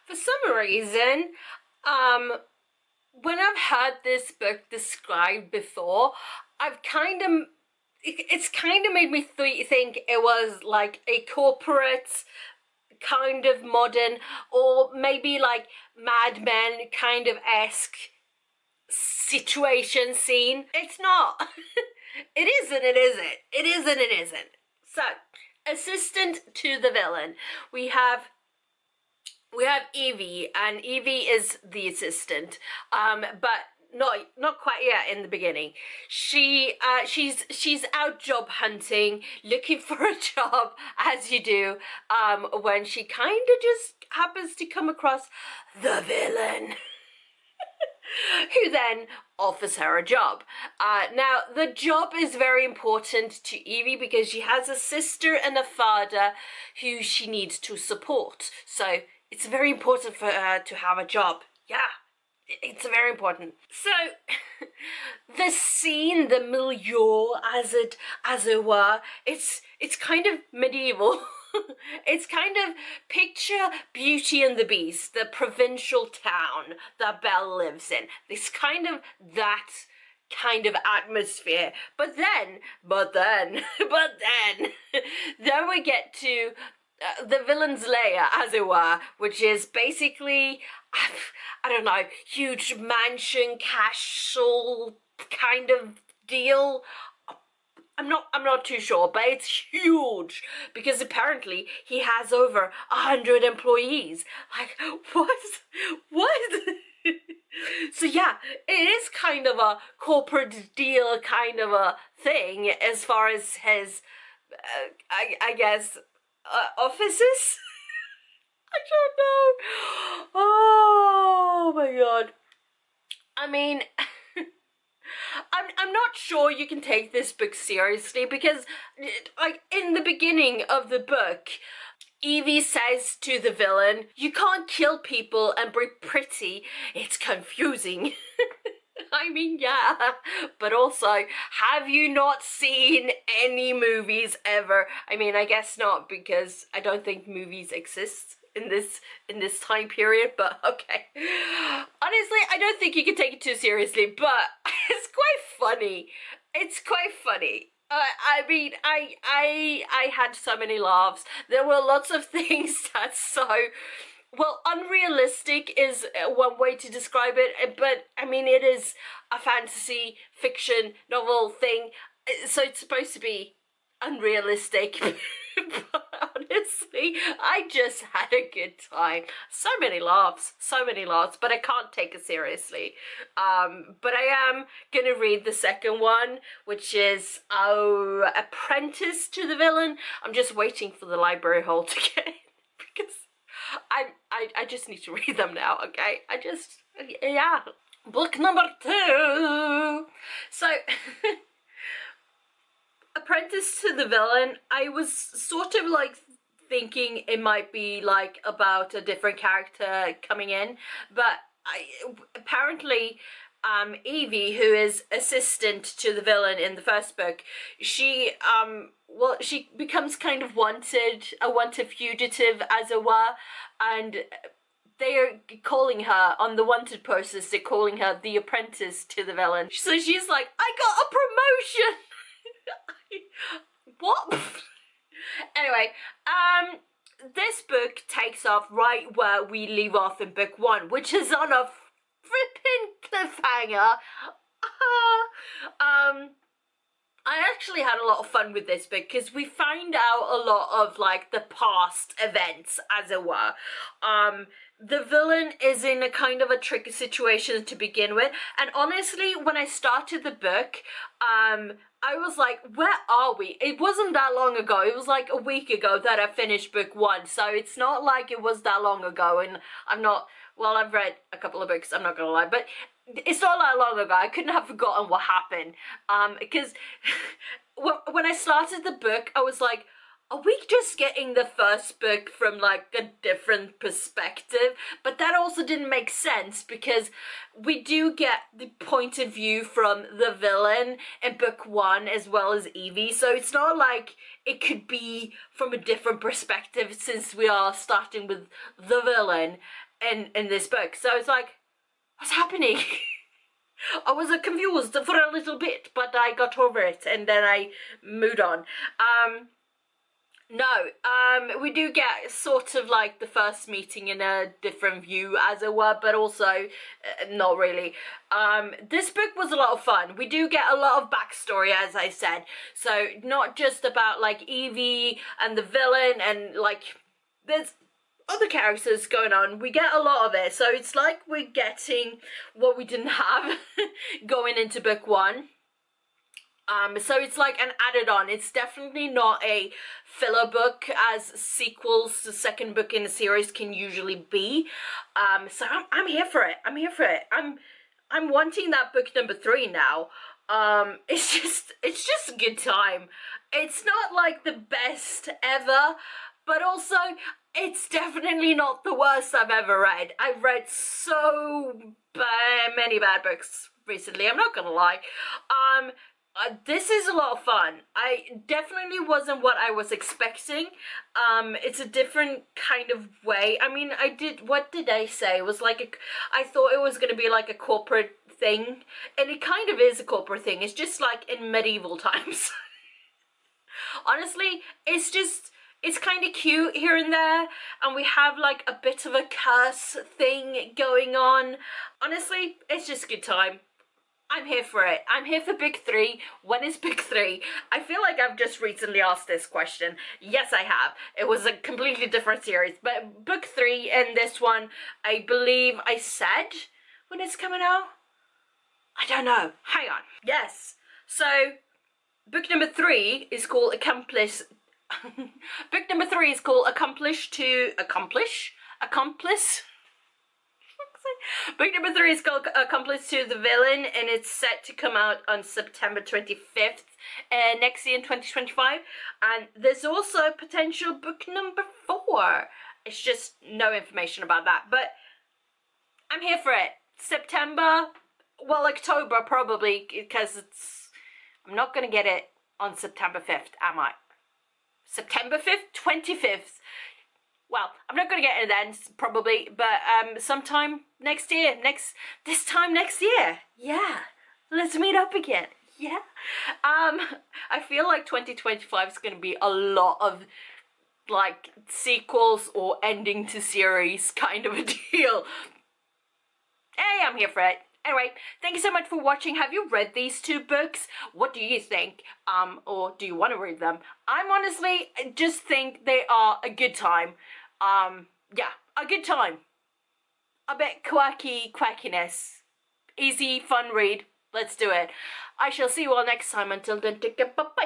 For some reason, when I've heard this book described before, it's kind of made me think it was like a corporate kind of modern, or maybe like Mad Men kind of esque situation scene. It's not. It isn't, it isn't. It isn't, it isn't. So, assistant to the villain. We have Evie, and Evie is the assistant, but not quite yet in the beginning. She's out job hunting, looking for a job, as you do, when she kind of just happens to come across the villain, who then offers her a job. Now, the job is very important to Evie because she has a sister and a father who she needs to support. So it's very important for her to have a job. Yeah, it's very important. So the scene, the milieu, as it were, it's kind of medieval. It's kind of picture Beauty and the Beast, the provincial town that Belle lives in. This kind of that kind of atmosphere. But then we get to the villain's lair, as it were, which is basically, I don't know, huge mansion, castle kind of deal. I'm not too sure, but it's huge because apparently he has over 100 employees. Like, what? So yeah, it is kind of a corporate deal kind of a thing as far as his, I guess, offices? I don't know. Oh my god. I mean, I'm not sure you can take this book seriously because, like, in the beginning of the book, Evie says to the villain, "You can't kill people and be pretty, it's confusing." I mean, yeah, but also, have you not seen any movies ever? I mean, I guess not, because I don't think movies exist in this time period, but okay. Honestly, I don't think you can take it too seriously, but it's quite funny. It's quite funny. I mean, I had so many laughs. There were lots of things that's so, well, unrealistic is one way to describe it, but I mean, it is a fantasy fiction novel thing, so it's supposed to be unrealistic. But honestly, I just had a good time. So many laughs, but I can't take it seriously. But I am gonna read the second one, which is Apprentice to the Villain. I'm just waiting for the library hall to get in because I just need to read them now, okay? Yeah. Book number 2. So Apprentice to the Villain, I was sort of like thinking it might be like about a different character coming in, but apparently Evie, who is assistant to the villain in the first book, she she becomes kind of a wanted fugitive, as it were, and they're calling her, on the wanted posters, they're calling her the apprentice to the villain. So she's like, I got a promotion! What? Anyway, this book takes off right where we leave off in book 1, which is on a flippin' cliffhanger. I actually had a lot of fun with this book because we find out a lot of like the past events, as it were. The villain is in a kind of a tricky situation to begin with, and honestly, when I started the book, I was like, where are we? It wasn't that long ago. It was like a week ago that I finished book 1, so it's not like it was that long ago, and well, I've read a couple of books, I'm not gonna lie, but it's not that long ago. I couldn't have forgotten what happened, because when I started the book, I was like, are we just getting the first book from like a different perspective? But that also didn't make sense because we do get the point of view from the villain in book 1 as well as Evie. So it's not like it could be from a different perspective since we are starting with the villain. in this book. So it's like, what's happening? I was confused for a little bit, but I got over it and then I moved on. We do get sort of like the first meeting in a different view, as it were, but also not really. This book was a lot of fun. We do get a lot of backstory, as I said. So not just about like Evie and the villain and like there's other characters going on. We get a lot of it. So it's like we're getting what we didn't have going into book one. So it's like an added on. It's definitely not a filler book as sequels to the second book in the series can usually be. So I'm here for it. I'm here for it. I'm wanting that book number 3 now. It's just a good time. It's not like the best ever, but also it's definitely not the worst I've ever read. I've read so many bad books recently, I'm not gonna lie. This is a lot of fun. I definitely wasn't what I was expecting. It's a different kind of way. I mean, what did I say? It was like I thought it was going to be like a corporate thing. And it kind of is a corporate thing. It's just like in medieval times. Honestly, it's kind of cute here and there. And we have like a bit of a curse thing going on. Honestly, it's just a good time. I'm here for it. I'm here for book 3. When is book 3? I feel like I've just recently asked this question. Yes, I have. It was a completely different series. But book 3 and this one, I believe I said when it's coming out. I don't know. Hang on. Yes. So, book number 3 is called Accomplice. Book number 3 is called Accomplice. Book number 3 is called Accomplice to the Villain, and it's set to come out on September 25th next year in 2025. And there's also potential book number 4. It's just no information about that, but I'm here for it. September, well, October probably, because I'm not going to get it on September 5th, am I? September 5th? 25th. Well, I'm not going to get it then, probably, but sometime next year, this time next year. Yeah, let's meet up again. Yeah. I feel like 2025 is going to be a lot of, like, sequels or ending to series kind of a deal. Hey, I'm here for it. Anyway, thank you so much for watching. Have you read these 2 books? What do you think? Or do you want to read them? I'm honestly just think they are a good time. Yeah, a good time. A bit quirkiness. Easy, fun read. Let's do it. I shall see you all next time. Until then, take care. Bye-bye.